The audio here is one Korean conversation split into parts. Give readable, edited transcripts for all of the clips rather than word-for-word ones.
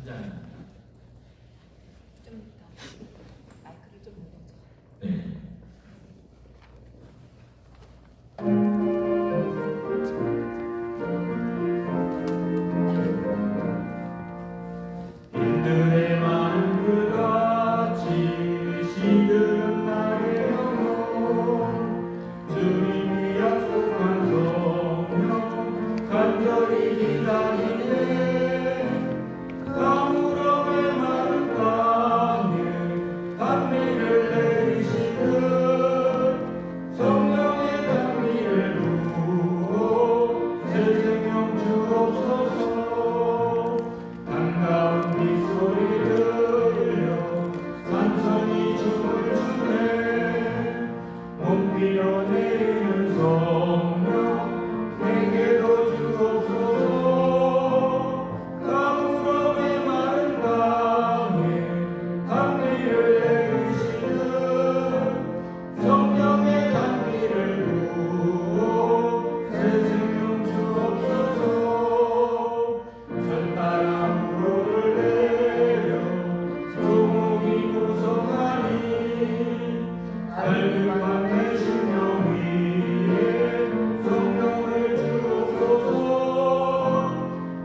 장입니다. 좀 이따 마이크를 좀 올려줘. 네. 인들의 마음 그같이 시들은 나의 영혼 주님이 약속한 성령 간절히 기다리네 가물어 메마른 땅에 단미를 내리시듯 성령의 단미를 부어 새 생명 주옵소서 반가운 빗소리 들려 산천이 춤을 추네 몸 뛰어내리는 성령 내게도 주옵소서 가물어 메마른 땅에 단미를 내리시듯 성령의 단미를 부어 새 생명 주옵소서 전바람으로를 내려 조목이 무성하니 갈급한 내 심령 위에 성령을 주옵소서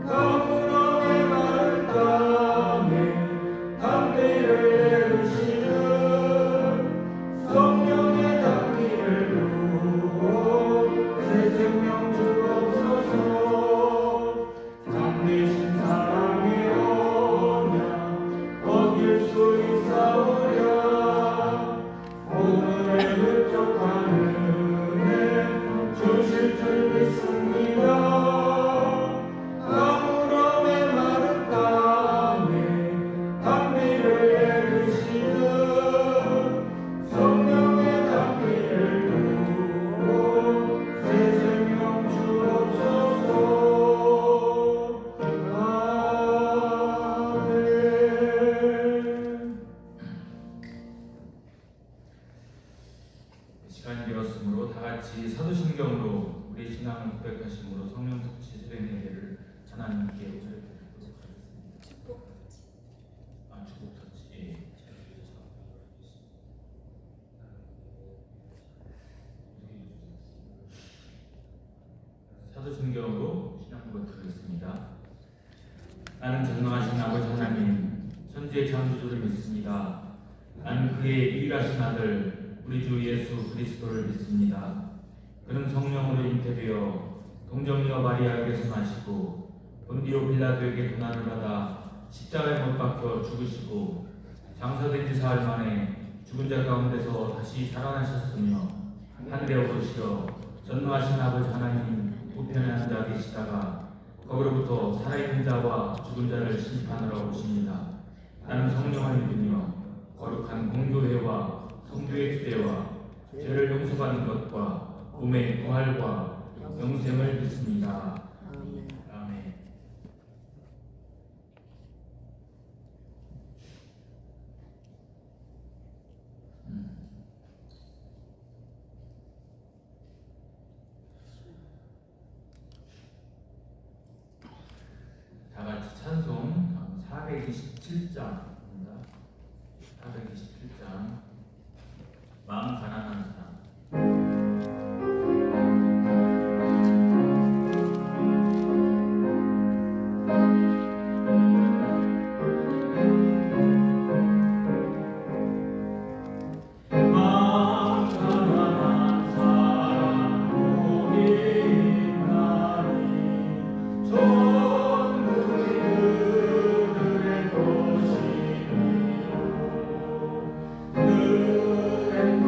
가물어 메마른 땅에 단미를 내리시듯 성령의 단미를 부어 새 생명 주옵소서 참되신 사랑의 언약 어길 수 있사오랴 오늘의 흡족한 은혜 주실 줄 믿습니다 가물어 메마른 땅에 단미를 내리시듯 성령의 단미를 부어 새 생명 주옵소서 시간이 되었으므로 다 같이 사도신경으로 우리 신앙을 고백하심으로 성령 통치 수련의 예를 하나님께 올려드리도록 하겠습니다. 축복 터치. 축복 터치. 예. 사도신경으로 신앙 고백하겠습니다. 나는 전능하신 아버지 하나님, 천지의 창조주를 믿습니다. 나는 그의 유일하신 아들 우리 주 예수 그리스도를 믿습니다. 그는 성령으로 잉태되어 동정녀 마리아에게서 나시고 본디오 빌라도에게 고난을 받아 십자가에 못 박혀 죽으시고 장사된 지 사흘 만에 죽은 자 가운데서 다시 살아나셨으며 하늘에 오르시어 전능하신 아버지 하나님 우편에 앉아 계시다가 거기로부터 살아있는 자와 죽은 자를 심판하러 오십니다. 나는 성령을 믿으며 거룩한 공교회와 성도의 주대와 죄를 용서받는 것과 몸의 부활과 영생을 믿습니다. 아멘. 다 같이 찬송 427장입니다. 427장 마음 가난한 사람. 그의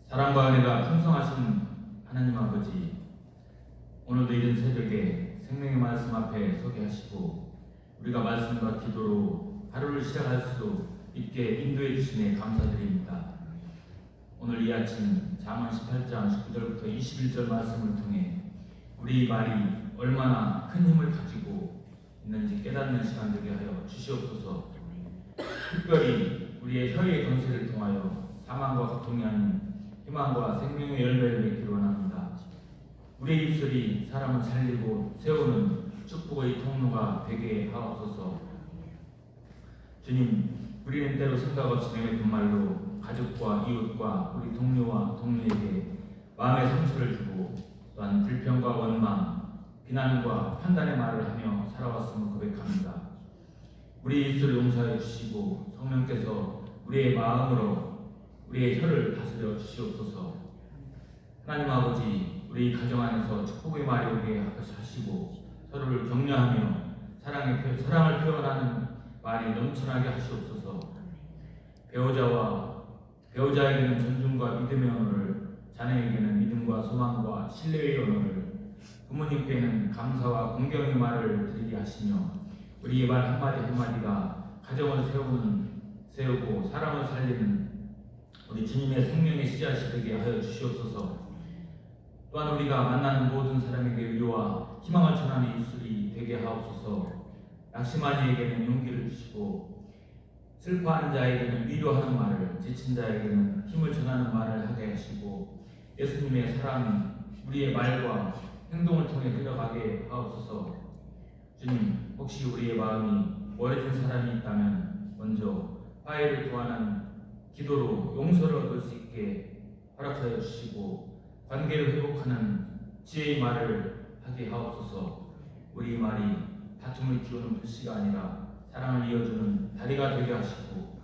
사랑과 은혜가 풍성하신 하나님 아버지, 오늘도 이른 새벽에 생명의 말씀 앞에 서게 하시고 우리가 말씀과 기도로 하루를 시작할 수 있게 인도해 주시네 감사드립니다. 오늘 이 아침 잠언 18장 19절부터 21절 말씀을 통해 우리 말이 얼마나 큰 힘을 가지고 있는지 깨닫는 시간 되게 하여 주시옵소서. 특별히 우리의 혀의 건세를 통하여 사망과 고통이 아닌 희망과 생명의 열매를 맺기로 원합니다. 우리의 입술이 사람을 살리고 세우는 축복의 통로가 되게 하옵소서. 주님, 우리는 때로 생각 없이 내뱉은 말로 가족과 이웃과 우리 동료와 동료에게 마음의 상처를 주고 또한 불평과 원망, 비난과 판단의 말을 하며 살아왔음을 고백합니다. 우리 입술을 용서해 주시고 성령께서 우리의 마음으로 우리의 혀를 다스려 주시옵소서. 하나님 아버지, 우리 가정 안에서 축복의 말이 오게 하시고 서로를 격려하며 사랑을 표현하는 말이 넘쳐나게 하시옵소서. 배우자에게는 존중과 믿음의 언어를, 자녀에게는 믿음과 소망과 신뢰의 언어를, 부모님께는 감사와 공경의 말을 드리게 하시며 우리의 말 한마디 한마디가 가정을 세우고 사람을 살리는 우리 주님의 생명의 씨앗이 되게 하여 주시옵소서. 또한 우리가 만나는 모든 사람에게 위로와 희망을 전하는 입술이 되게 하옵소서. 낙심한 이에게는 용기를 주시고 슬퍼하는 자에게는 위로하는 말을, 지친 자에게는 힘을 전하는 말을 하게 하시고 예수님의 사랑이 우리의 말과 행동을 통해 끌어가게 하옵소서. 주님, 혹시 우리의 마음이 멀어진 사람이 있다면 먼저 화해를 구하는 기도로 용서를 얻을 수 있게 허락하여 주시고 관계를 회복하는 지혜의 말을 하게 하옵소서. 우리 말이 다툼을 키우는 불씨가 아니라 사랑을 이어주는 다리가 되게 하시고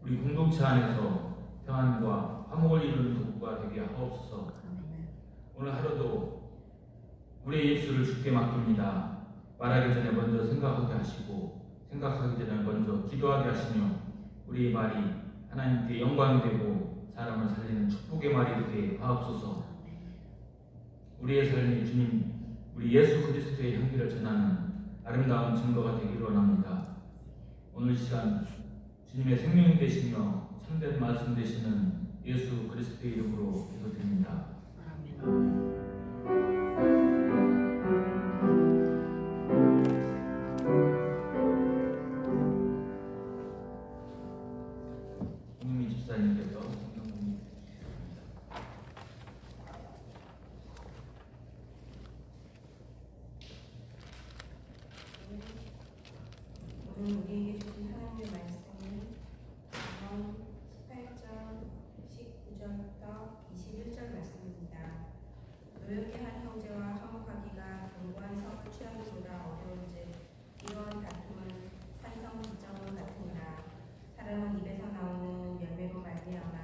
우리 공동체 안에서 평안과 화목을 이루는 도구가 되게 하옵소서. 오늘 하루도 우리의 입술을 주께 맡깁니다. 말하기 전에 먼저 생각하게 하시고 생각하기 전에 먼저 기도하게 하시며 우리의 말이 하나님께 영광이 되고 사람을 살리는 축복의 말이 되게 하옵소서. 우리의 삶이 주님, 우리 예수 그리스도의 향기를 전하는 아름다운 증거가 되기를 원합니다. 오늘 시간 주님의 생명이 되시며 참된 말씀 되시는 예수 그리스도의 이름으로 기도드립니다. 김미 집사님께서 성경 공유 오늘 우리에게 주신 하나님의 말씀은 잠언 18장 19절부터 21절 말씀입니다. 노엽게 한 형제와 화목하기가 견고한 성을 취하기보다 어려운즉 이러한 다툼은 산성 지정은 같으니라. 사람은 입에서 나오는 열매로 말미암아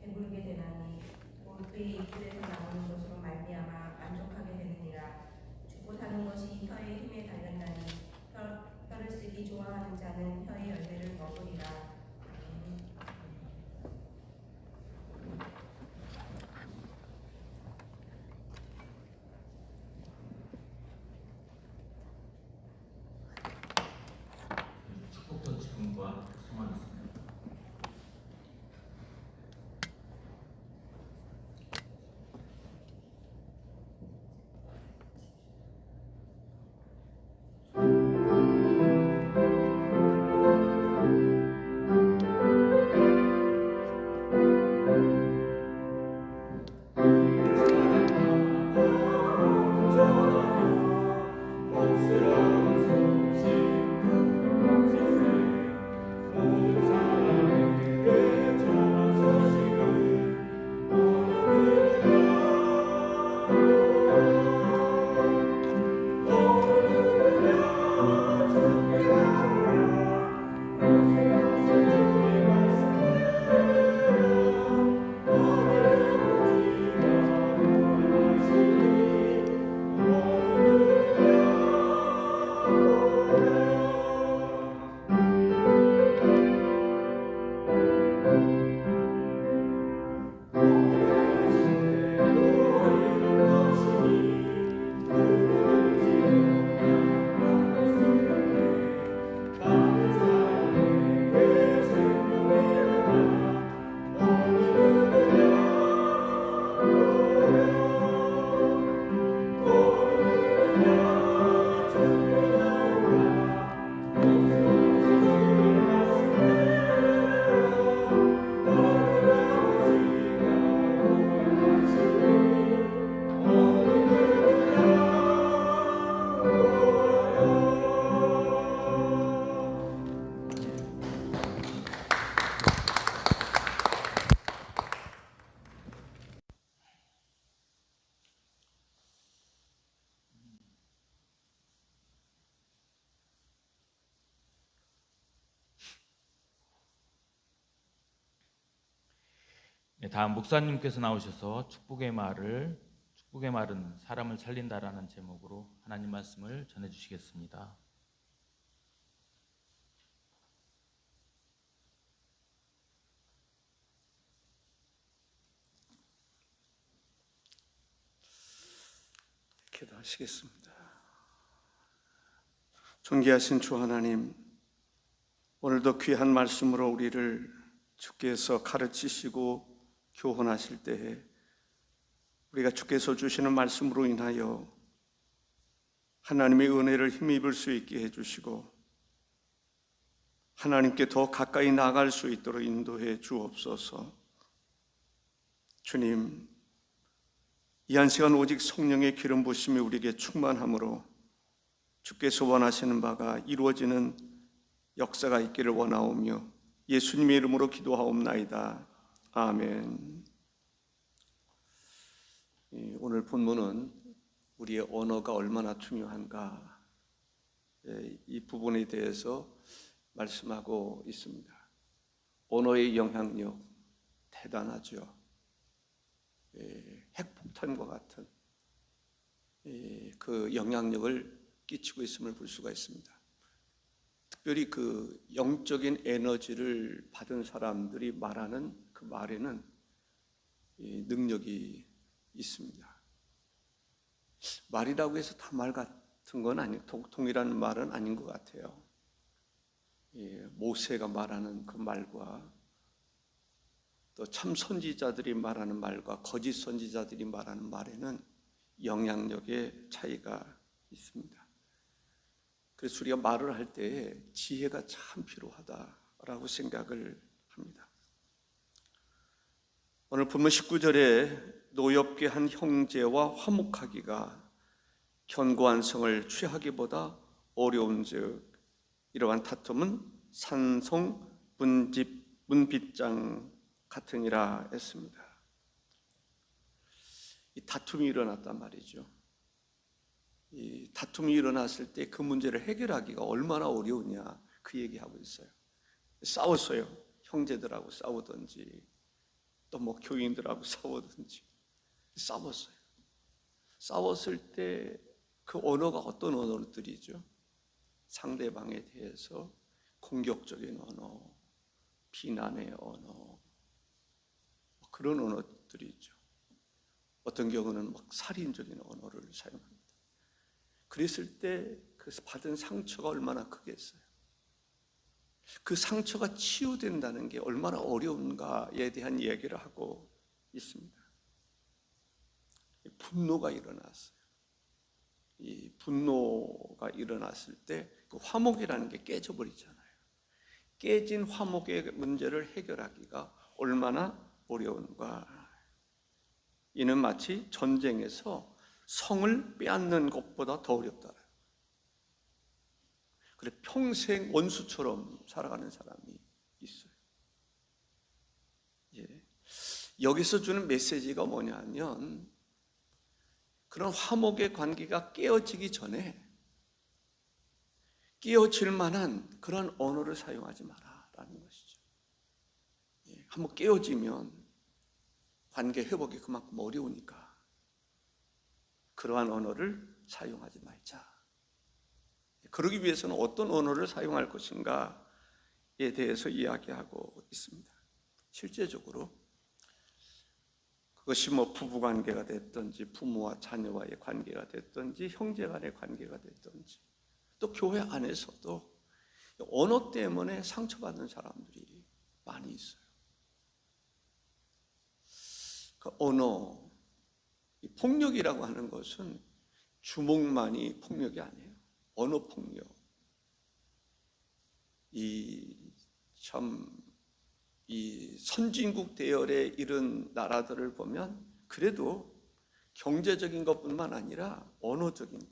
배부르게 되나니 곧 그의 입술에서 나오는 것으로 말미암아 만족하게 되느니라. 죽고 사는 것이 혀의 힘에 달렸나니 혀를 쓰기 좋아하는 자는 혀의 다음 목사님께서 나오셔서 축복의 말은 사람을 살린다라는 제목으로 하나님 말씀을 전해 주시겠습니다. 기도하시겠습니다. 존귀하신 주 하나님, 오늘도 귀한 말씀으로 우리를 주께서 가르치시고 교훈하실 때에 우리가 주께서 주시는 말씀으로 인하여 하나님의 은혜를 힘입을 수 있게 해주시고 하나님께 더 가까이 나아갈 수 있도록 인도해 주옵소서. 주님, 이 한 시간 오직 성령의 기름 부심이 우리에게 충만함으로 주께서 원하시는 바가 이루어지는 역사가 있기를 원하오며 예수님의 이름으로 기도하옵나이다. 아멘. 오늘 본문은 우리의 언어가 얼마나 중요한가, 이 부분에 대해서 말씀하고 있습니다. 언어의 영향력 대단하죠. 핵폭탄과 같은 그 영향력을 끼치고 있음을 볼 수가 있습니다. 특별히 그 영적인 에너지를 받은 사람들이 말하는 그 말에는 능력이 있습니다. 말이라고 해서 다 말 같은 건 아니에요. 동일한 말은 아닌 것 같아요. 모세가 말하는 그 말과 또 참 선지자들이 말하는 말과 거짓 선지자들이 말하는 말에는 영향력의 차이가 있습니다. 그래서 우리가 말을 할 때에 지혜가 참 필요하다라고 생각을 합니다. 오늘 본문 19절에 노엽게 한 형제와 화목하기가 견고한 성을 취하기보다 어려운즉 이러한 다툼은 산성 문빗장 같으니라 했습니다. 이 다툼이 일어났단 말이죠. 이 다툼이 일어났을 때 그 문제를 해결하기가 얼마나 어려우냐, 그 얘기하고 있어요. 싸웠어요. 형제들하고 싸우든지 또 뭐 교인들하고 싸우든지 싸웠어요. 싸웠을 때 그 언어가 어떤 언어들이죠? 상대방에 대해서 공격적인 언어, 비난의 언어, 그런 언어들이 있죠. 어떤 경우는 막 살인적인 언어를 사용합니다. 그랬을 때 그 받은 상처가 얼마나 크겠어요. 그 상처가 치유된다는 게 얼마나 어려운가에 대한 이야기를 하고 있습니다. 분노가 일어났어요. 이 분노가 일어났을 때 그 화목이라는 게 깨져버리잖아요. 깨진 화목의 문제를 해결하기가 얼마나 어려운가. 이는 마치 전쟁에서 성을 빼앗는 것보다 더 어렵다. 그래, 평생 원수처럼 살아가는 사람이 있어요. 여기서 주는 메시지가 뭐냐면, 그런 화목의 관계가 깨어지기 전에 깨어질 만한 그런 언어를 사용하지 마라라는 것이죠. 한번 깨어지면 관계 회복이 그만큼 어려우니까 그러한 언어를 사용하지 말자. 그러기 위해서는 어떤 언어를 사용할 것인가에 대해서 이야기하고 있습니다. 실제적으로 그것이 뭐 부부관계가 됐든지 부모와 자녀와의 관계가 됐든지 형제 간의 관계가 됐든지 또 교회 안에서도 언어 때문에 상처받는 사람들이 많이 있어요. 그 언어, 이 폭력이라고 하는 것은 주먹만이 폭력이 아니에요. 언어 폭력. 이 선진국 대열의 이런 나라들을 보면 그래도 경제적인 것뿐만 아니라 언어적인 것.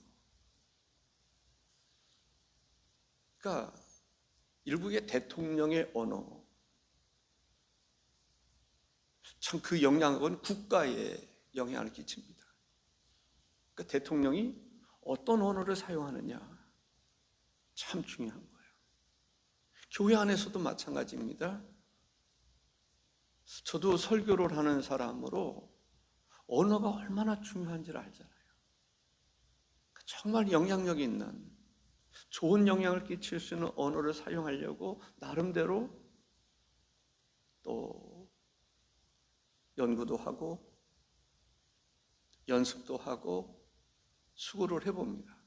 그러니까 일국의 대통령의 언어, 참 그 영향은 국가에 영향을 끼칩니다. 그러니까 대통령이 어떤 언어를 사용하느냐 참 중요한 거예요. 교회 안에서도 마찬가지입니다. 저도 설교를 하는 사람으로 언어가 얼마나 중요한지를 알잖아요. 정말 영향력 있는 좋은 영향을 끼칠 수 있는 언어를 사용하려고 나름대로 또 연구도 하고 연습도 하고 수고를 해봅니다.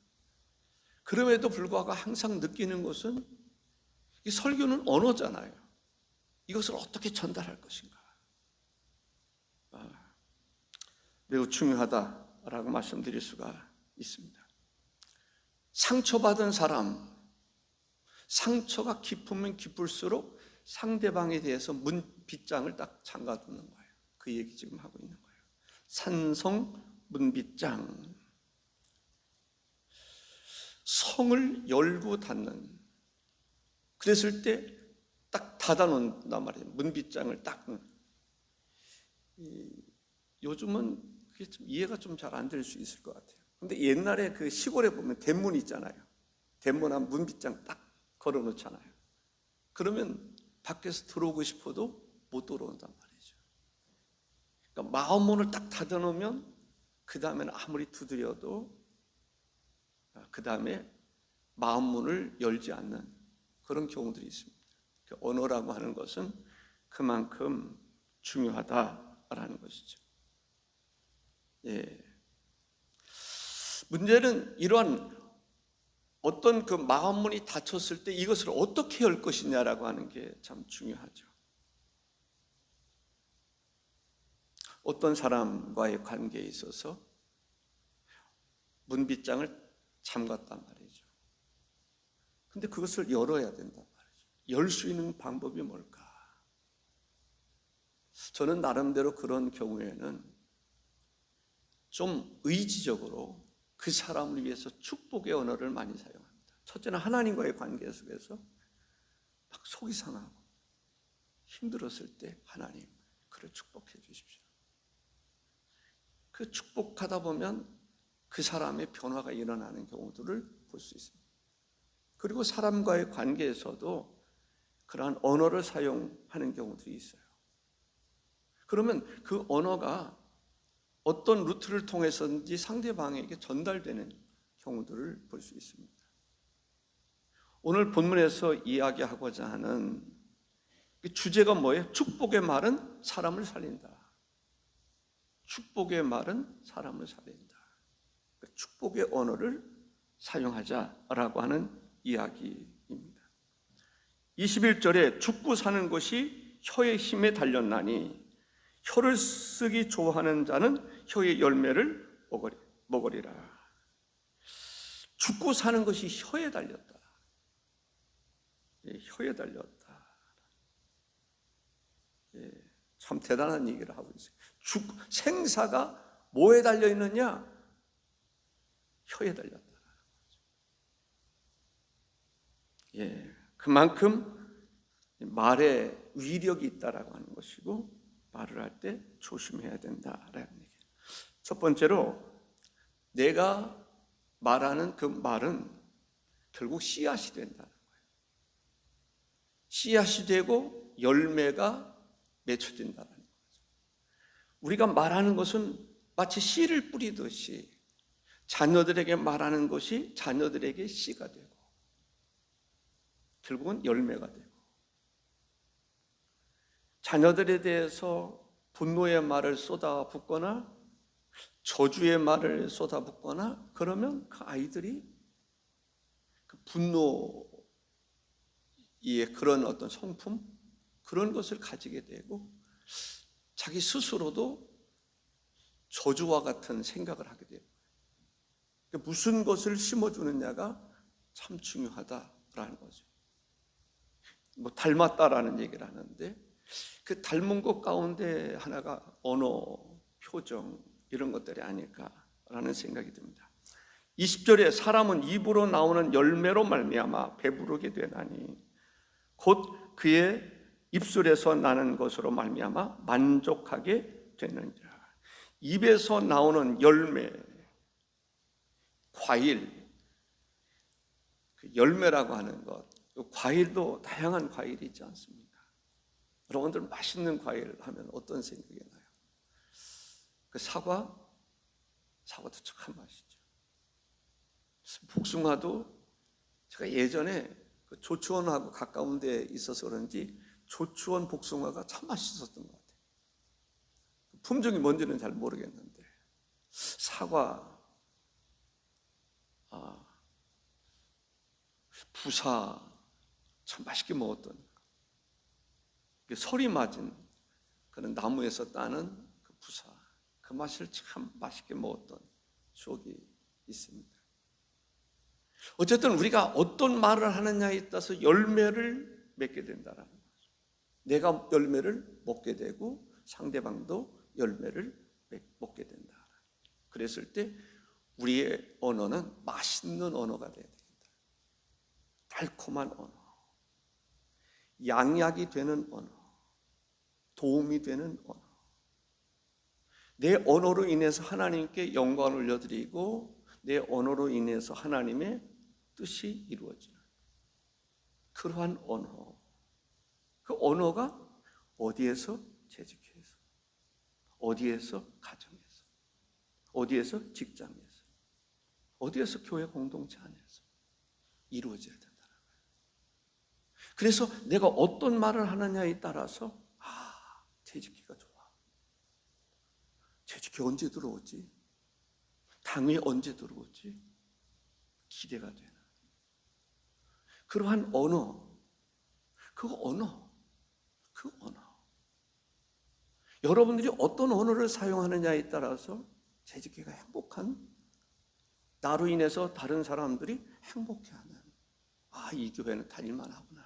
그럼에도 불구하고 항상 느끼는 것은 이 설교는 언어잖아요. 이것을 어떻게 전달할 것인가. 매우 중요하다라고 말씀드릴 수가 있습니다. 상처받은 사람, 상처가 깊으면 깊을수록 상대방에 대해서 문빗장을 딱 잠가두는 거예요. 그 얘기 지금 하고 있는 거예요. 산성 문빗장. 성을 열고 닫는. 그랬을 때 딱 닫아놓는단 말이에요. 문빗장을 딱. 요즘은 그게 좀 이해가 좀 잘 안 될 수 있을 것 같아요. 근데 옛날에 그 시골에 보면 대문 있잖아요. 대문 한 문빗장 딱 걸어 놓잖아요. 그러면 밖에서 들어오고 싶어도 못 들어온단 말이죠. 그러니까 마음문을 딱 닫아 놓으면 그 다음에는 아무리 두드려도 그 다음에 마음문을 열지 않는 그런 경우들이 있습니다. 언어라고 하는 것은 그만큼 중요하다라는 것이죠. 예. 문제는 이러한 어떤 그 마음문이 닫혔을 때 이것을 어떻게 열 것이냐라고 하는 게 참 중요하죠. 어떤 사람과의 관계에 있어서 문빗장을 잠갔단 말이죠. 근데 그것을 열어야 된단 말이죠. 열 수 있는 방법이 뭘까? 저는 나름대로 그런 경우에는 좀 의지적으로 그 사람을 위해서 축복의 언어를 많이 사용합니다. 첫째는 하나님과의 관계 속에서 막 속이 상하고 힘들었을 때 하나님 그를 축복해 주십시오. 그 축복하다 보면 그 사람의 변화가 일어나는 경우들을 볼 수 있습니다. 그리고 사람과의 관계에서도 그러한 언어를 사용하는 경우들이 있어요. 그러면 그 언어가 어떤 루트를 통해서든지 상대방에게 전달되는 경우들을 볼 수 있습니다. 오늘 본문에서 이야기하고자 하는 주제가 뭐예요? 축복의 말은 사람을 살린다. 축복의 말은 사람을 살린다. 축복의 언어를 사용하자라고 하는 이야기입니다. 21절에 죽고 사는 것이 혀의 힘에 달렸나니 혀를 쓰기 좋아하는 자는 혀의 열매를 먹으리라. 죽고 사는 것이 혀에 달렸다. 혀에 달렸다. 참 대단한 얘기를 하고 있어요. 생사가 뭐에 달려 있느냐? 혀에 달렸다. 그만큼 말에 위력이 있다라고 하는 것이고 말을 할 때 조심해야 된다라는 얘기예요. 첫 번째로 내가 말하는 그 말은 결국 씨앗이 된다는 거예요. 씨앗이 되고 열매가 맺혀진다는 거죠. 우리가 말하는 것은 마치 씨를 뿌리듯이 자녀들에게 말하는 것이 자녀들에게 씨가 되고 결국은 열매가 되고 자녀들에 대해서 분노의 말을 쏟아붓거나 저주의 말을 쏟아붓거나 그러면 그 아이들이 그 분노의 그런 어떤 성품 그런 것을 가지게 되고 자기 스스로도 저주와 같은 생각을 하게 돼요. 무슨 것을 심어주느냐가 참 중요하다라는 거죠. 닮았다라는 얘기를 하는데 그 닮은 것 가운데 하나가 언어, 표정 이런 것들이 아닐까라는 생각이 듭니다. 20절에 사람은 입으로 나오는 열매로 말미암아 배부르게 되나니 곧 그의 입술에서 나는 것으로 말미암아 만족하게 되느니라. 입에서 나오는 열매, 과일, 그 열매라고 하는 것, 과일도 다양한 과일이 있지 않습니까? 여러분들 맛있는 과일 하면 어떤 생각이 나요? 그 사과도 참 맛있죠. 복숭아도 제가 예전에 그 조추원하고 가까운 데 있어서 그런지 조추원 복숭아가 참 맛있었던 것 같아요. 품종이 뭔지는 잘 모르겠는데 사과, 부사 참 맛있게 먹었던 설이 맞은 그런 나무에서 따는 그 부사, 그 맛을 참 맛있게 먹었던 추억이 있습니다. 어쨌든 우리가 어떤 말을 하느냐에 따라서 열매를 맺게 된다는 거죠. 내가 열매를 먹게 되고 상대방도 열매를 먹게 된다. 그랬을 때 우리의 언어는 맛있는 언어가 돼야 됩니다. 달콤한 언어, 양약이 되는 언어, 도움이 되는 언어. 내 언어로 인해서 하나님께 영광을 올려드리고 내 언어로 인해서 하나님의 뜻이 이루어지는 그러한 언어. 그 언어가 어디에서? 재직해서, 어디에서? 가정에서, 어디에서? 직장에서, 어디에서? 교회 공동체 안에서 이루어져야 된다는 거예요. 그래서 내가 어떤 말을 하느냐에 따라서 재직기가 좋아. 재직기 언제 들어오지? 당회 언제 들어오지? 기대가 되는 그러한 언어, 그 언어. 여러분들이 어떤 언어를 사용하느냐에 따라서 재직기가 행복한, 나로 인해서 다른 사람들이 행복해하는, 이 교회는 다닐만 하구나.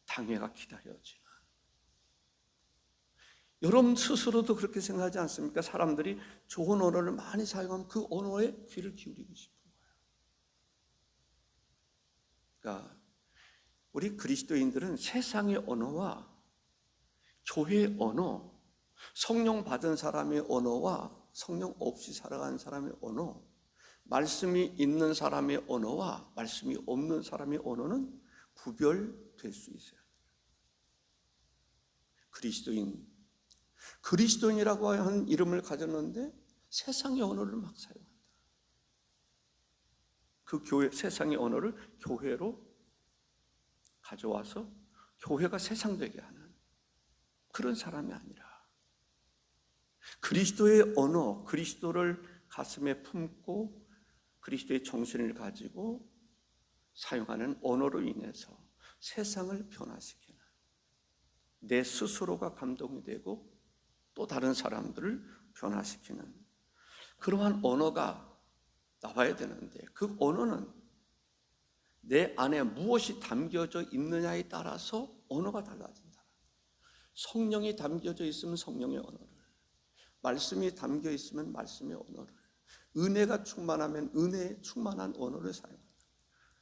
당회가 기다려지는. 여러분 스스로도 그렇게 생각하지 않습니까? 사람들이 좋은 언어를 많이 사용하면 그 언어에 귀를 기울이고 싶은 거예요. 그러니까 우리 그리스도인들은 세상의 언어와 교회의 언어, 성령 받은 사람의 언어와 성령 없이 살아가는 사람의 언어, 말씀이 있는 사람의 언어와 말씀이 없는 사람의 언어는 구별될 수 있어요. 그리스도인이라고 하는 이름을 가졌는데 세상의 언어를 막 사용한다. 그 세상의 언어를 교회로 가져와서 교회가 세상되게 하는 그런 사람이 아니라 그리스도의 언어, 그리스도를 가슴에 품고 그리스도의 정신을 가지고 사용하는 언어로 인해서 세상을 변화시키는, 내 스스로가 감동이 되고 또 다른 사람들을 변화시키는 그러한 언어가 나와야 되는데, 그 언어는 내 안에 무엇이 담겨져 있느냐에 따라서 언어가 달라진다. 성령이 담겨져 있으면 성령의 언어를, 말씀이 담겨 있으면 말씀의 언어를, 은혜가 충만하면 은혜에 충만한 언어를 사용한다.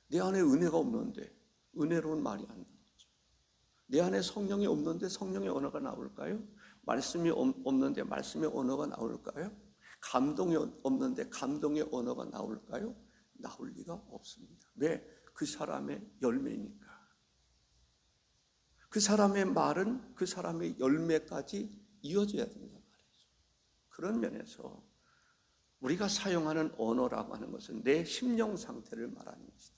내 안에 은혜가 없는데 은혜로운 말이 안 나오죠. 내 안에 성령이 없는데 성령의 언어가 나올까요? 말씀이 없는데 말씀의 언어가 나올까요? 감동이 없는데 감동의 언어가 나올까요? 나올 리가 없습니다. 왜? 그 사람의 열매니까. 그 사람의 말은 그 사람의 열매까지 이어져야 된단 말이죠. 그런 면에서 우리가 사용하는 언어라고 하는 것은 내 심령 상태를 말하는 것이다.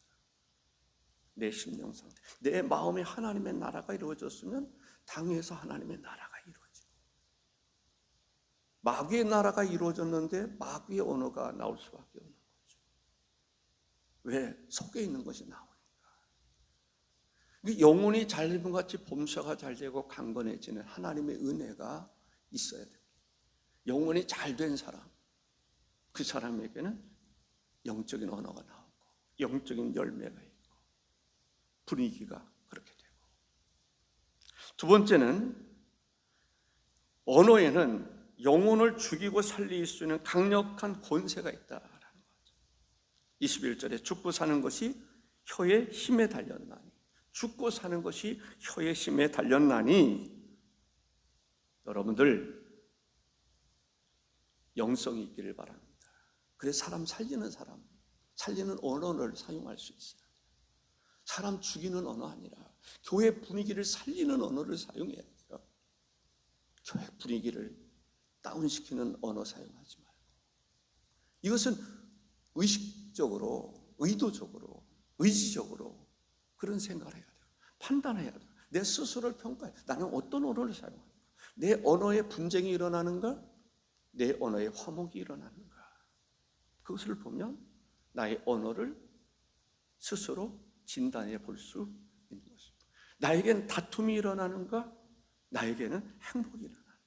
내 심령 상태. 내 마음에 하나님의 나라가 이루어졌으면 당에서 하나님의 나라가 이루어지고, 마귀의 나라가 이루어졌는데 마귀의 언어가 나올 수밖에 없는 거죠. 왜? 속에 있는 것이 나오니까. 영혼이 잘 되면 같이 범사가 잘 되고 강건해지는 하나님의 은혜가 있어야 됩니다. 영혼이 잘 된 사람, 그 사람에게는 영적인 언어가 나오고 영적인 열매가 있고 분위기가 그렇게 되고, 두 번째는 언어에는 영혼을 죽이고 살릴 수 있는 강력한 권세가 있다라는 거죠. 21절에 죽고 사는 것이 혀의 힘에 달렸나니, 죽고 사는 것이 혀의 힘에 달렸나니, 여러분들 영성이 있기를 바랍니다. 그래서 살리는 언어를 사용할 수 있어요. 사람 죽이는 언어 아니라 교회 분위기를 살리는 언어를 사용해야 돼요. 교회 분위기를 다운시키는 언어 사용하지 말고. 이것은 의식적으로, 의도적으로, 의지적으로 그런 생각을 해야 돼요. 판단해야 돼요. 내 스스로를 평가해. 나는 어떤 언어를 사용하는가? 내 언어에 분쟁이 일어나는가? 내 언어에 화목이 일어나는가? 그것을 보면 나의 언어를 스스로 진단해 볼 수 있는 것입니다. 나에게는 다툼이 일어나는가? 나에게는 행복이 일어나는가?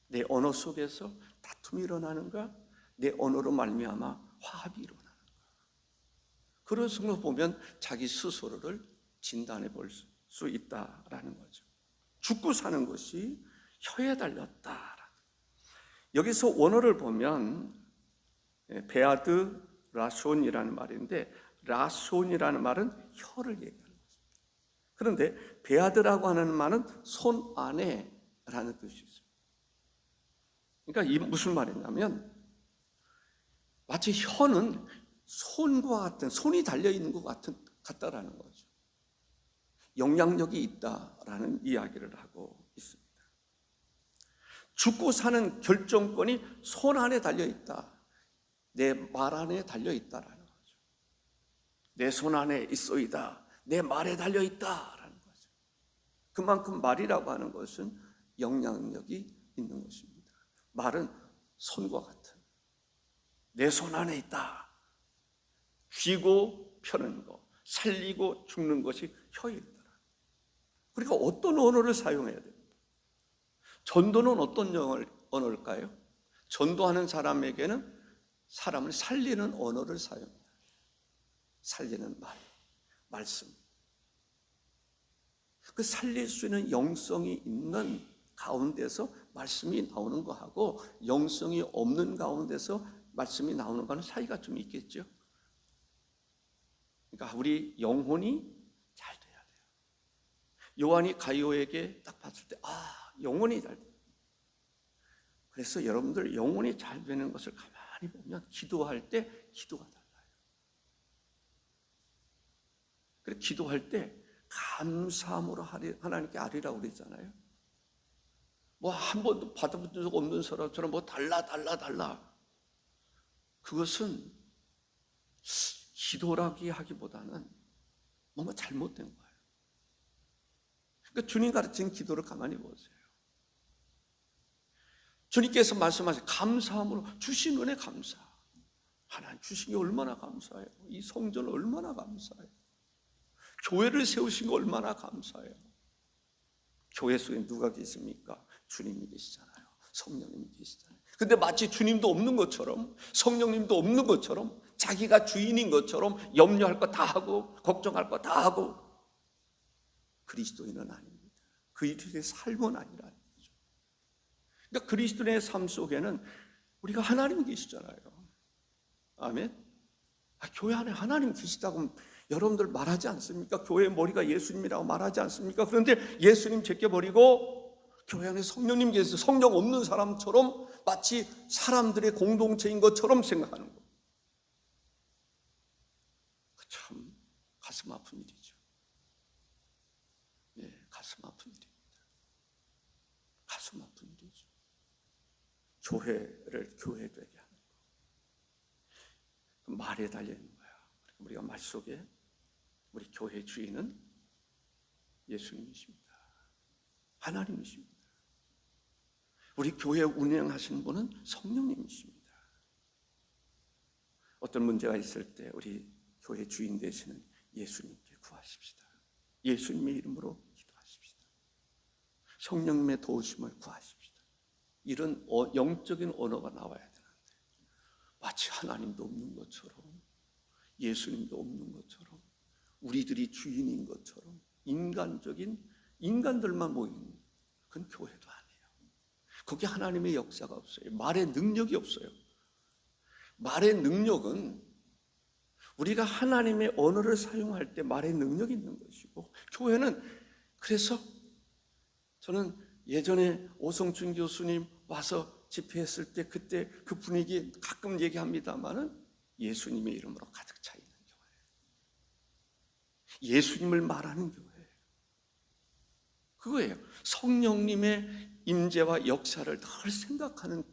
내 언어 속에서 다툼이 일어나는가? 내 언어로 말미암아 화합이 일어나는가? 그런 걸 보면 자기 스스로를 진단해 볼 수 있다라는 거죠. 죽고 사는 것이 혀에 달렸다. 여기서 원어를 보면 베아드 라손이라는 말인데, 라손이라는 말은 혀를 얘기하는 것입니다. 그런데 베아드라고 하는 말은 손 안에라는 뜻이 있습니다. 그러니까 이 무슨 말이냐면 마치 혀는 손과 같은, 손이 달려있는 것 같다라는 거죠. 영향력이 있다라는 이야기를 하고 있습니다. 죽고 사는 결정권이 손 안에 달려있다. 내 말 안에 달려있다라는 거죠. 내 손 안에 있어이다. 내 말에 달려있다라는 거죠. 그만큼 말이라고 하는 것은 영향력이 있는 것입니다. 말은 손과 같은 내 손 안에 있다. 쥐고 펴는 것, 살리고 죽는 것이 혀에 있다. 그러니까 어떤 언어를 사용해야 됩니까? 전도는 어떤 언어일까요? 전도하는 사람에게는 사람을 살리는 언어를 사용합니다. 살리는 말, 말씀. 그 살릴 수 있는 영성이 있는 가운데서 말씀이 나오는 거하고 영성이 없는 가운데서 말씀이 나오는 거는 사이가 좀 있겠죠. 그러니까 우리 영혼이 잘 돼야 돼요. 요한이 가이오에게 딱 봤을 때 영혼이 잘 돼요. 그래서 여러분들 영혼이 잘 되는 것을 가만히 보면 기도할 때 기도가 달라요. 그래서 기도할 때 감사함으로 하나님께 아뢰라고 그랬잖아요. 뭐 한 번도 받아본 적 없는 사람처럼 뭐 달라. 그것은 기도라기 하기보다는 뭔가 잘못된 거예요. 그러니까 주님 가르친 기도를 가만히 보세요. 주님께서 말씀하신 감사함으로 주신 은혜 감사. 하나님 주신 게 얼마나 감사해요. 이 성전 얼마나 감사해요. 교회를 세우신 거 얼마나 감사해요. 교회 속에 누가 계십니까? 주님이 계시잖아요. 성령님이 계시잖아요. 근데 마치 주님도 없는 것처럼 성령님도 없는 것처럼 자기가 주인인 것처럼 염려할 거 다 하고 걱정할 거 다 하고 그리스도인은 아닙니다. 그리스도의 삶은 아니라는 거죠. 그러니까 그리스도인의 삶 속에는 우리가 하나님이 계시잖아요. 아멘. 교회 안에 하나님 계시다고 여러분들 말하지 않습니까? 교회의 머리가 예수님이라고 말하지 않습니까? 그런데 예수님 제껴버리고 교회 안에 성령님 계셔서 성령 없는 사람처럼 마치 사람들의 공동체인 것처럼 생각하는 거예요. 참 가슴 아픈 일이죠. 가슴 아픈 일입니다. 가슴 아픈 일이죠. 교회를 교회 되게 하는 거. 말에 달려있는 거야. 우리가 말 속에 우리 교회 주인은 예수님이십니다. 하나님이십니다. 우리 교회 운영하시는 분은 성령님이십니다. 어떤 문제가 있을 때 우리 교회 주인 되시는 예수님께 구하십시다. 예수님의 이름으로 기도하십시다. 성령님의 도우심을 구하십시다. 이런 영적인 언어가 나와야 되는데 마치 하나님도 없는 것처럼 예수님도 없는 것처럼 우리들이 주인인 것처럼 인간들만 모이는 그건 교회도 아니에요. 거기 하나님의 역사가 없어요. 말의 능력이 없어요. 말의 능력은 우리가 하나님의 언어를 사용할 때 말의 능력이 있는 것이고 교회는 그래서 저는 예전에 오성춘 교수님 와서 집회했을 때 그때 그 분위기 가끔 얘기합니다마는 예수님의 이름으로 가득 차 있는 교회. 예수님을 말하는 교회. 그거예요. 성령님의 임재와 역사를 늘 생각하는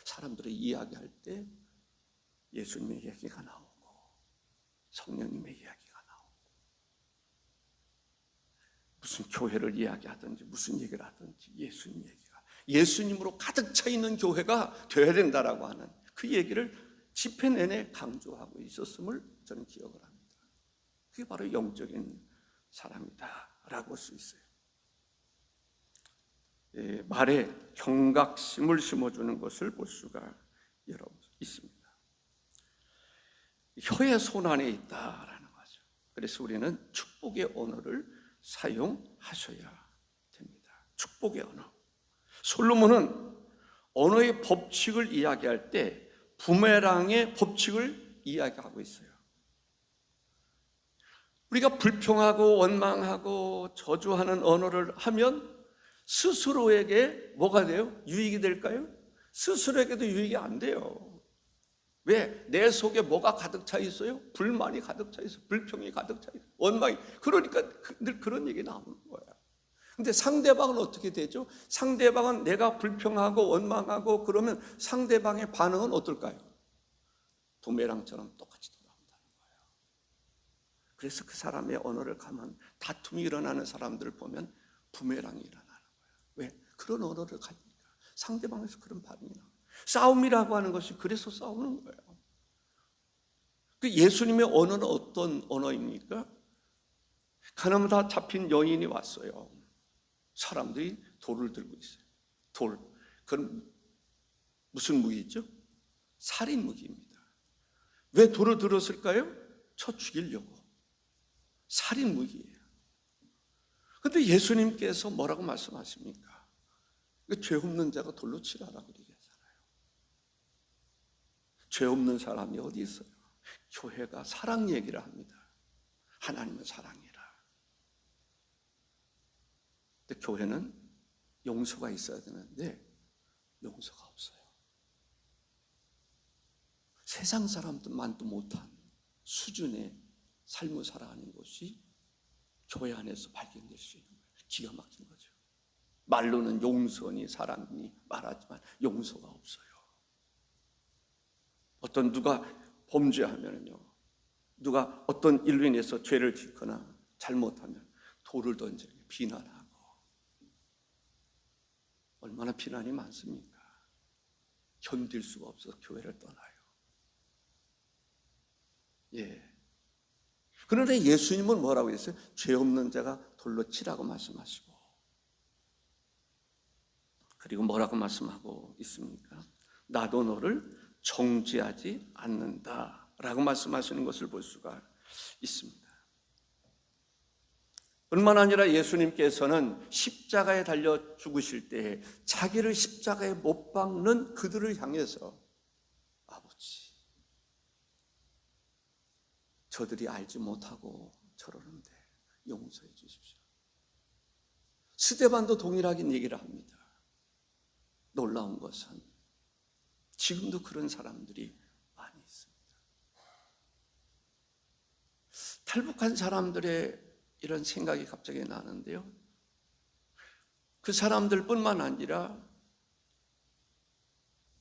사람들이 이야기할 때 예수님의 얘기가 나오고 성령님의 이야기가 나오고, 무슨 교회를 이야기하든지 무슨 얘기를 하든지 예수님 얘기가, 예수님으로 가득 차 있는 교회가 되어야 된다라고 하는 그 얘기를 집회 내내 강조하고 있었음을 저는 기억을 합니다. 그게 바로 영적인 사람이다라고 할 수 있어요. 말에 경각심을 심어주는 것을 볼 수가 여러 있습니다. 혀의 손 안에 있다라는 거죠. 그래서 우리는 축복의 언어를 사용하셔야 됩니다. 축복의 언어. 솔로몬은 언어의 법칙을 이야기할 때 부메랑의 법칙을 이야기하고 있어요. 우리가 불평하고 원망하고 저주하는 언어를 하면 스스로에게 뭐가 돼요? 유익이 될까요? 스스로에게도 유익이 안 돼요. 왜? 내 속에 뭐가 가득 차 있어요? 불만이 가득 차 있어요. 불평이 가득 차 있어요. 원망이. 그러니까 늘 그런 얘기 나오는 거야. 근데 상대방은 어떻게 되죠? 상대방은 내가 불평하고 원망하고 그러면 상대방의 반응은 어떨까요? 부메랑처럼 똑같이 돌아온다는 거예요. 그래서 그 사람의 언어를 가면 다툼이 일어나는 사람들을 보면 부메랑이 일어나는 거예요. 왜? 그런 언어를 가지니까 상대방에서 그런 반응이 나와요. 싸움이라고 하는 것이 그래서 싸우는 거예요. 그 예수님의 언어는 어떤 언어입니까? 가나마다 잡힌 여인이 왔어요. 사람들이 돌을 들고 있어요. 돌. 그건 무슨 무기죠? 살인 무기입니다. 왜 돌을 들었을까요? 쳐 죽이려고. 살인 무기예요. 그런데 예수님께서 뭐라고 말씀하십니까? 죄 없는 자가 돌로 치라라고 얘기하잖아요. 죄 없는 사람이 어디 있어요? 교회가 사랑 얘기를 합니다. 하나님은 사랑이라. 근데 교회는 용서가 있어야 되는데 용서가 없어요. 세상 사람들만도 못한 수준의 삶을 살아가는 것이 교회 안에서 발견될 수 있는 거예요. 기가 막힌 거죠. 말로는 용서니 사랑니 말하지만 용서가 없어요. 어떤 누가 범죄하면요, 누가 어떤 일로 인해서 죄를 짓거나 잘못하면 돌을 던져 비난하고, 얼마나 비난이 많습니까? 견딜 수가 없어서 교회를 떠나요. 예. 그런데 예수님은 뭐라고 했어요? 죄 없는 자가 돌로 치라고 말씀하시고, 그리고 뭐라고 말씀하고 있습니까? 나도 너를 정죄하지 않는다 라고 말씀하시는 것을 볼 수가 있습니다. 뿐만 아니라 예수님께서는 십자가에 달려 죽으실 때 자기를 십자가에 못 박는 그들을 향해서 아버지, 저들이 알지 못하고 저러는데 용서해 주십시오. 스데반도 동일하게 얘기를 합니다. 놀라운 것은 지금도 그런 사람들이 많이 있습니다. 탈북한 사람들의 이런 생각이 갑자기 나는데요, 그 사람들뿐만 아니라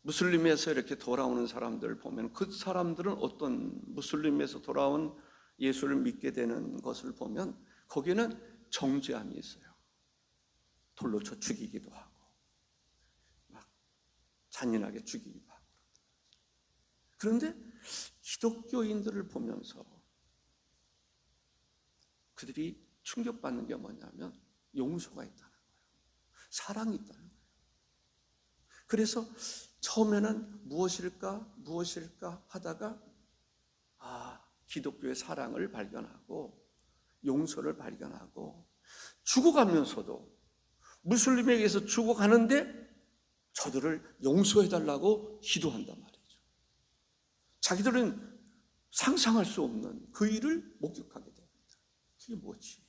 무슬림에서 이렇게 돌아오는 사람들을 보면 그 사람들은 어떤 무슬림에서 돌아온 예수를 믿게 되는 것을 보면 거기는 정죄함이 있어요. 돌로 쳐 죽이기도 하고 막 잔인하게 죽이기도 하고. 그런데 기독교인들을 보면서 그들이 충격받는 게 뭐냐면 용서가 있다는 거예요. 사랑이 있다는 거예요. 그래서 처음에는 무엇일까 하다가 기독교의 사랑을 발견하고 용서를 발견하고, 죽어가면서도 무슬림에게서 죽어가는데 저들을 용서해달라고 기도한단 말이죠. 자기들은 상상할 수 없는 그 일을 목격하게 됩니다. 그게 뭐지?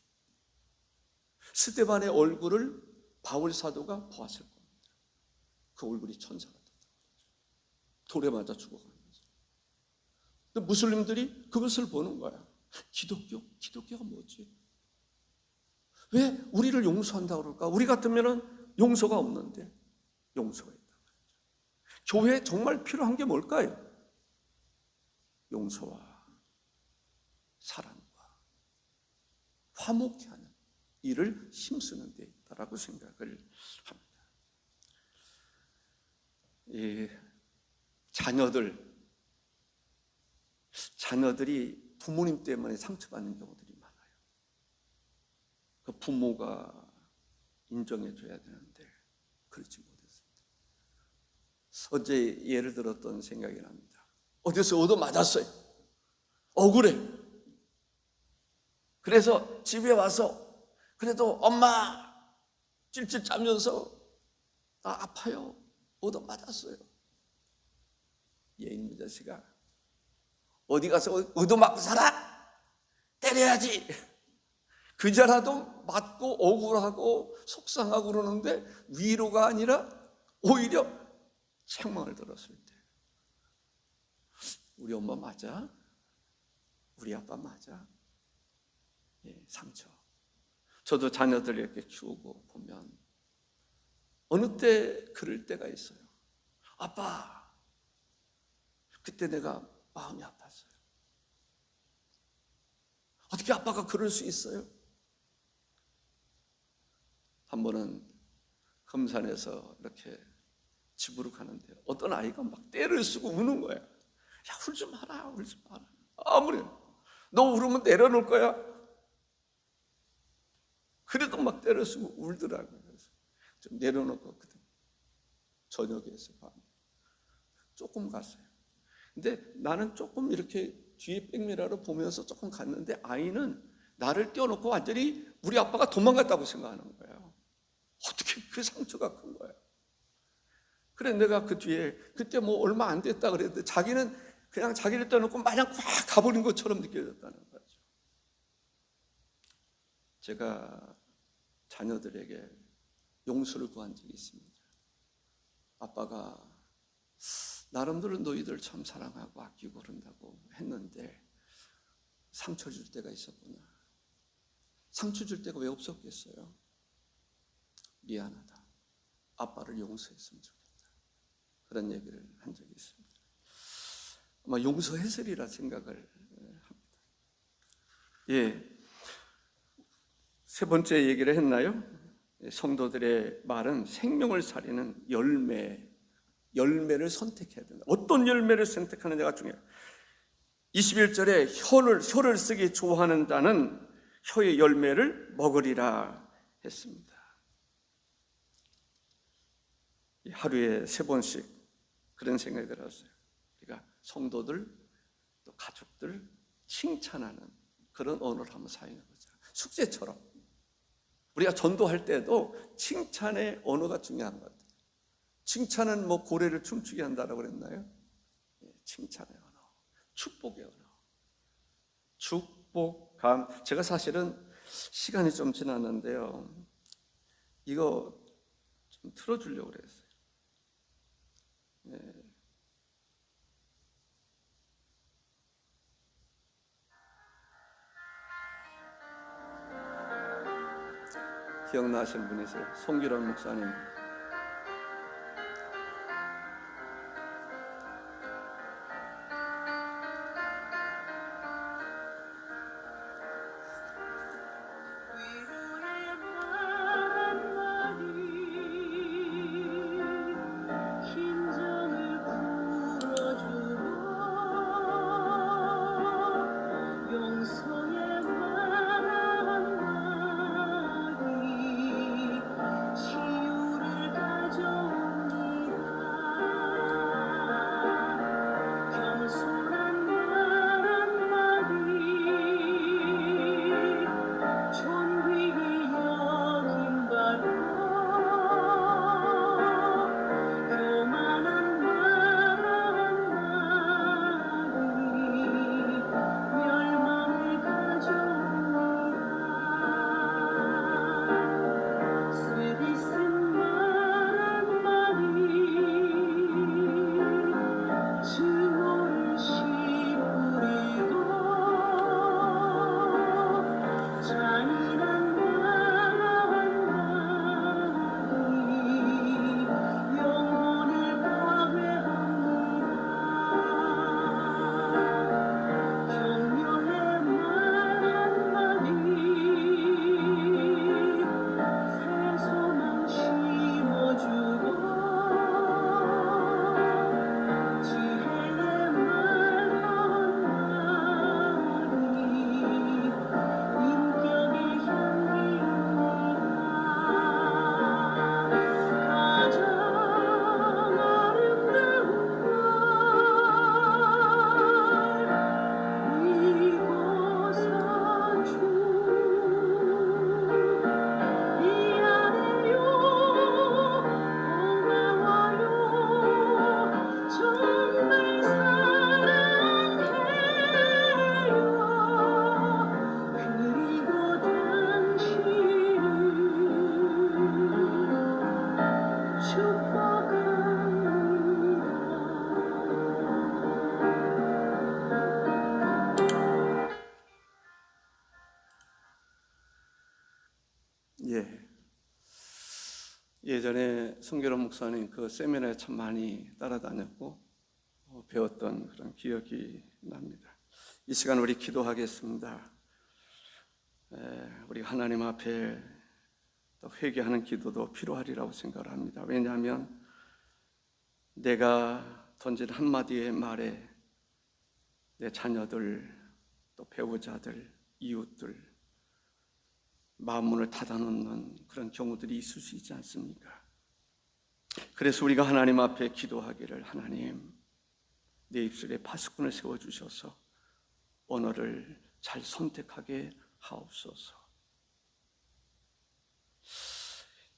스데반의 얼굴을 바울 사도가 보았을 겁니다. 그 얼굴이 천사 같았다. 돌에 맞아 죽어가면서. 근데 무슬림들이 그것을 보는 거야. 기독교가 뭐지? 왜 우리를 용서한다고 그럴까? 우리 같으면 용서가 없는데 용서가 있다. 교회에 정말 필요한 게 뭘까요? 용서와 사랑과 화목케 하는 일을 힘쓰는 데 있다라고 생각을 합니다. 이 자녀들이 부모님 때문에 상처받는 경우들이 많아요. 그 부모가 인정해줘야 되는데 그렇지 못했습니다. 어제 예를 들었던 생각이 납니다. 어디서 얻어맞았어요. 억울해. 그래서 집에 와서 그래도 엄마 찔찔 짜면서 나 아파요. 얻어맞았어요. 얘 이놈의 자식아, 어디 가서 얻어맞고 살아? 때려야지. 그자라도 맞고 억울하고 속상하고 그러는데 위로가 아니라 오히려 책망을 들었을 때 우리 엄마 맞아? 우리 아빠 맞아? 예, 상처. 저도 자녀들 이렇게 키우고 보면 어느 때 그럴 때가 있어요. 아빠, 그때 내가 마음이 아팠어요. 어떻게 아빠가 그럴 수 있어요? 한 번은 금산에서 이렇게 집으로 가는데 어떤 아이가 막 떼를 쓰고 우는 거야. 야, 울지 마라, 울지 마라. 아무리 너 울으면 내려놓을 거야. 그래도 막 떼를 쓰고 울더라고요. 그래서 좀 내려놓고 그때 저녁에 해서 밤에 조금 갔어요. 근데 나는 조금 이렇게 뒤에 백미러로 보면서 조금 갔는데 아이는 나를 떼어놓고 완전히 우리 아빠가 도망갔다고 생각하는 거예요. 어떻게 그 상처가 큰 거예요. 그래 내가 그 뒤에 그때 뭐 얼마 안 됐다 그랬는데 자기는 그냥 자기를 떼어놓고 마냥 확 가버린 것처럼 느껴졌다는 거죠. 제가 자녀들에게 용서를 구한 적이 있습니다. 아빠가 나름대로 너희들 참 사랑하고 아끼고 그런다고 했는데 상처 줄 때가 있었구나. 상처 줄 때가 왜 없었겠어요? 미안하다. 아빠를 용서했으면 좋겠다. 그런 얘기를 한 적이 있습니다. 아마 용서했으리라 생각을 합니다. 예, 세 번째 얘기를 했나요? 성도들의 말은 생명을 살리는 열매를 선택해야 된다. 어떤 열매를 선택하느냐가 중요해요. 21절에 혀를 쓰기 좋아하는 자는 혀의 열매를 먹으리라 했습니다. 하루에 3번씩 그런 생각이 들었어요. 우리가 성도들 또 가족들 칭찬하는 그런 언어를 한번 사용해보자. 숙제처럼 우리가 전도할 때도 칭찬의 언어가 중요한 것 같아요. 칭찬은 뭐 고래를 춤추게 한다라고 그랬나요? 칭찬의 언어, 축복의 언어, 축복감. 제가 사실은 시간이 좀 지났는데요, 이거 좀 틀어주려고 그랬어요. 네. 기억나시는 분이세요? 송기론 목사님. 예전에 송계론 목사님 그 세미나에 참 많이 따라다녔고 배웠던 그런 기억이 납니다. 이 시간 우리 기도하겠습니다. 우리 하나님 앞에 또 회개하는 기도도 필요하리라고 생각을 합니다. 왜냐하면 내가 던진 한마디의 말에 내 자녀들, 또 배우자들, 이웃들 마음문을 닫아놓는 그런 경우들이 있을 수 있지 않습니까? 그래서 우리가 하나님 앞에 기도하기를, 하나님 내 입술에 파수꾼을 세워주셔서 언어를 잘 선택하게 하옵소서.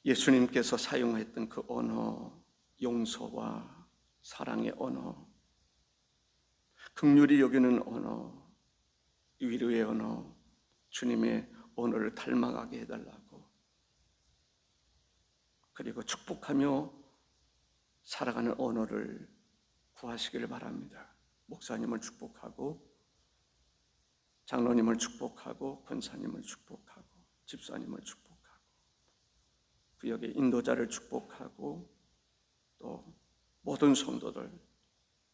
예수님께서 사용했던 그 언어, 용서와 사랑의 언어, 긍휼히 여기는 언어, 위로의 언어, 주님의 언어를 닮아가게 해달라고, 그리고 축복하며 살아가는 언어를 구하시기를 바랍니다. 목사님을 축복하고, 장로님을 축복하고, 권사님을 축복하고, 집사님을 축복하고, 구역의 인도자를 축복하고, 또 모든 성도들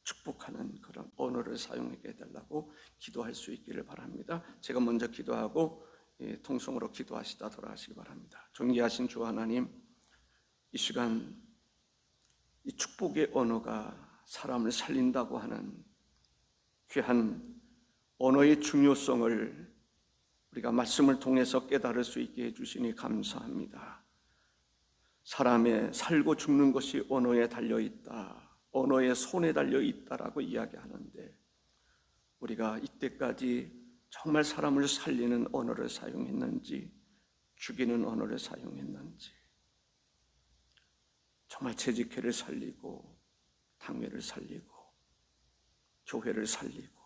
축복하는 그런 언어를 사용하게 해달라고 기도할 수 있기를 바랍니다. 제가 먼저 기도하고 통성으로 기도하시다 돌아가시기 바랍니다. 존귀하신 주 하나님, 이 시간 이 축복의 언어가 사람을 살린다고 하는 귀한 언어의 중요성을 우리가 말씀을 통해서 깨달을 수 있게 해주시니 감사합니다. 사람의 살고 죽는 것이 언어에 달려있다, 언어의 손에 달려있다라고 이야기하는데, 우리가 이때까지 정말 사람을 살리는 언어를 사용했는지, 죽이는 언어를 사용했는지, 정말 재직회를 살리고, 당회를 살리고, 교회를 살리고,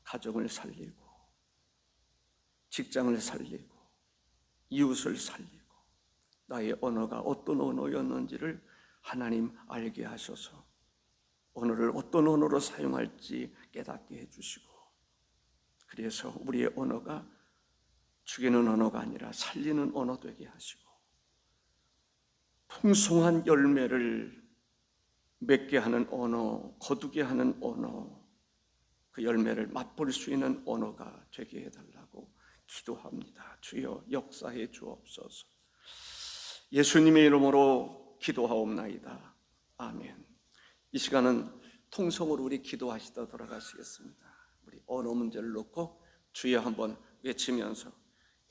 가정을 살리고, 직장을 살리고, 이웃을 살리고, 나의 언어가 어떤 언어였는지를 하나님 알게 하셔서 언어를 어떤 언어로 사용할지 깨닫게 해주시고, 그래서 우리의 언어가 죽이는 언어가 아니라 살리는 언어 되게 하시고, 풍성한 열매를 맺게 하는 언어, 거두게 하는 언어, 그 열매를 맛볼 수 있는 언어가 되게 해달라고 기도합니다. 주여 역사해 주옵소서. 예수님의 이름으로 기도하옵나이다. 아멘. 이 시간은 통성으로 우리 기도하시다 돌아가시겠습니다. 우리 언어 문제를 놓고 주여 한번 외치면서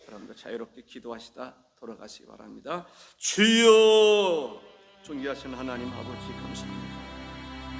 여러분들 자유롭게 기도하시다 돌아가시기 바랍니다. 주여! 존귀하신 하나님 아버지 감사합니다.